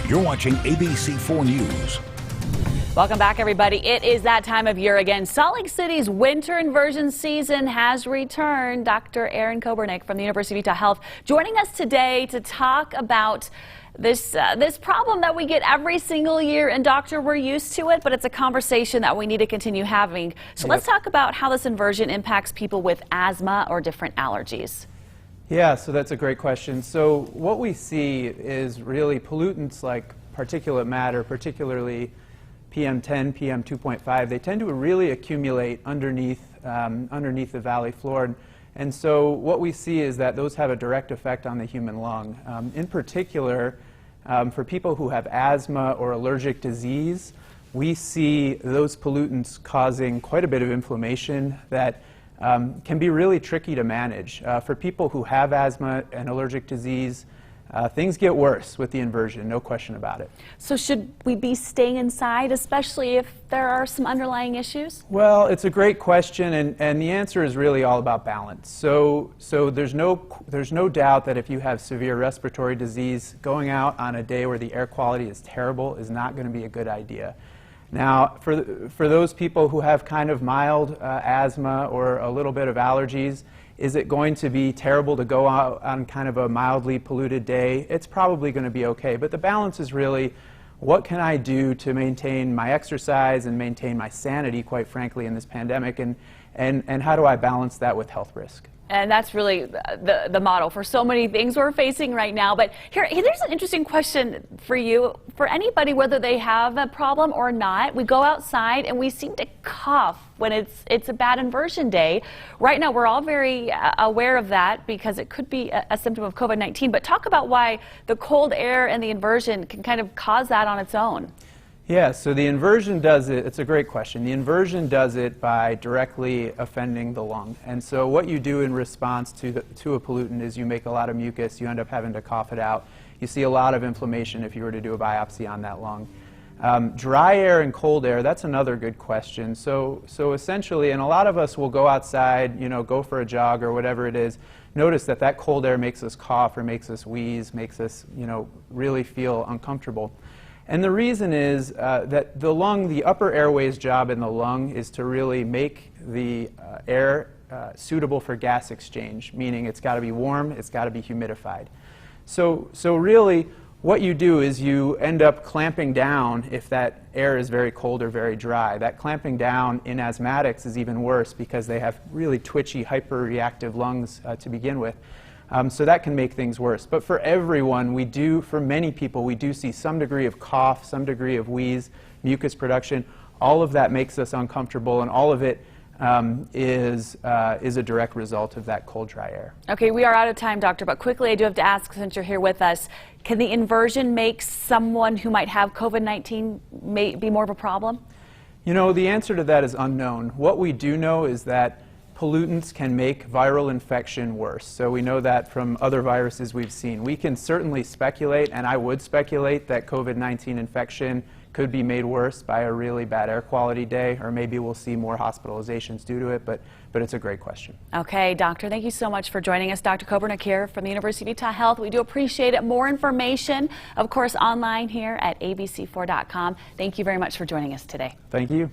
You're watching ABC4 News. Welcome back, everybody. It is that time of year again. Salt Lake City's winter inversion season has returned. Dr. Aaron Kobernick from the University of Utah Health joining us today to talk about this problem that we get every single year. And doctor, we're used to it, but it's a conversation that we need to continue having. So let's talk about how this inversion impacts people with asthma or different allergies. Yeah, so that's a great question. So what we see is really pollutants like particulate matter, particularly PM10, PM2.5, they tend to really accumulate underneath the valley floor. And so what we see is that those have a direct effect on the human lung. In particular, for people who have asthma or allergic disease, we see those pollutants causing quite a bit of inflammation that can be really tricky to manage. For people who have asthma and allergic disease, things get worse with the inversion, no question about it. So should we be staying inside, especially if there are some underlying issues? Well, it's a great question, and the answer is really all about balance. So there's no doubt that if you have severe respiratory disease, going out on a day where the air quality is terrible is not going to be a good idea. Now, for those people who have kind of mild asthma or a little bit of allergies, is it going to be terrible to go out on kind of a mildly polluted day? It's probably going to be okay, but the balance is really, what can I do to maintain my exercise and maintain my sanity, quite frankly, in this pandemic, and how do I balance that with health risk? And that's really the model for so many things we're facing right now. But here's an interesting question for you. For anybody, whether they have a problem or not, we go outside and we seem to cough when it's a bad inversion day. Right now, we're all very aware of that because it could be a symptom of COVID-19. But talk about why the cold air and the inversion can kind of cause that on its own. Yeah, so the inversion does it, it's a great question. The inversion does it by directly offending the lung. And so what you do in response to a pollutant is you make a lot of mucus, you end up having to cough it out. You see a lot of inflammation if you were to do a biopsy on that lung. Dry air and cold air, that's another good question. So essentially, and a lot of us will go outside, go for a jog or whatever it is, notice that cold air makes us cough or makes us wheeze, makes us, really feel uncomfortable. And the reason is that the lung, the upper airway's job in the lung is to really make the air suitable for gas exchange, meaning it's got to be warm, it's got to be humidified. So really what you do is you end up clamping down if that air is very cold or very dry. That clamping down in asthmatics is even worse because they have really twitchy, hyperreactive lungs to begin with. So that can make things worse. But for everyone, for many people, we do see some degree of cough, some degree of wheeze, mucus production. All of that makes us uncomfortable, and all of it is a direct result of that cold, dry air. Okay, we are out of time, doctor, but quickly I do have to ask, since you're here with us, can the inversion make someone who might have COVID-19 be more of a problem? The answer to that is unknown. What we do know is that pollutants can make viral infection worse. So we know that from other viruses we've seen. We can certainly speculate, and I would speculate, that COVID-19 infection could be made worse by a really bad air quality day, or maybe we'll see more hospitalizations due to it, but it's a great question. Okay, doctor, thank you so much for joining us. Dr. Kobernick here from the University of Utah Health. We do appreciate it. More information, of course, online here at abc4.com. Thank you very much for joining us today. Thank you.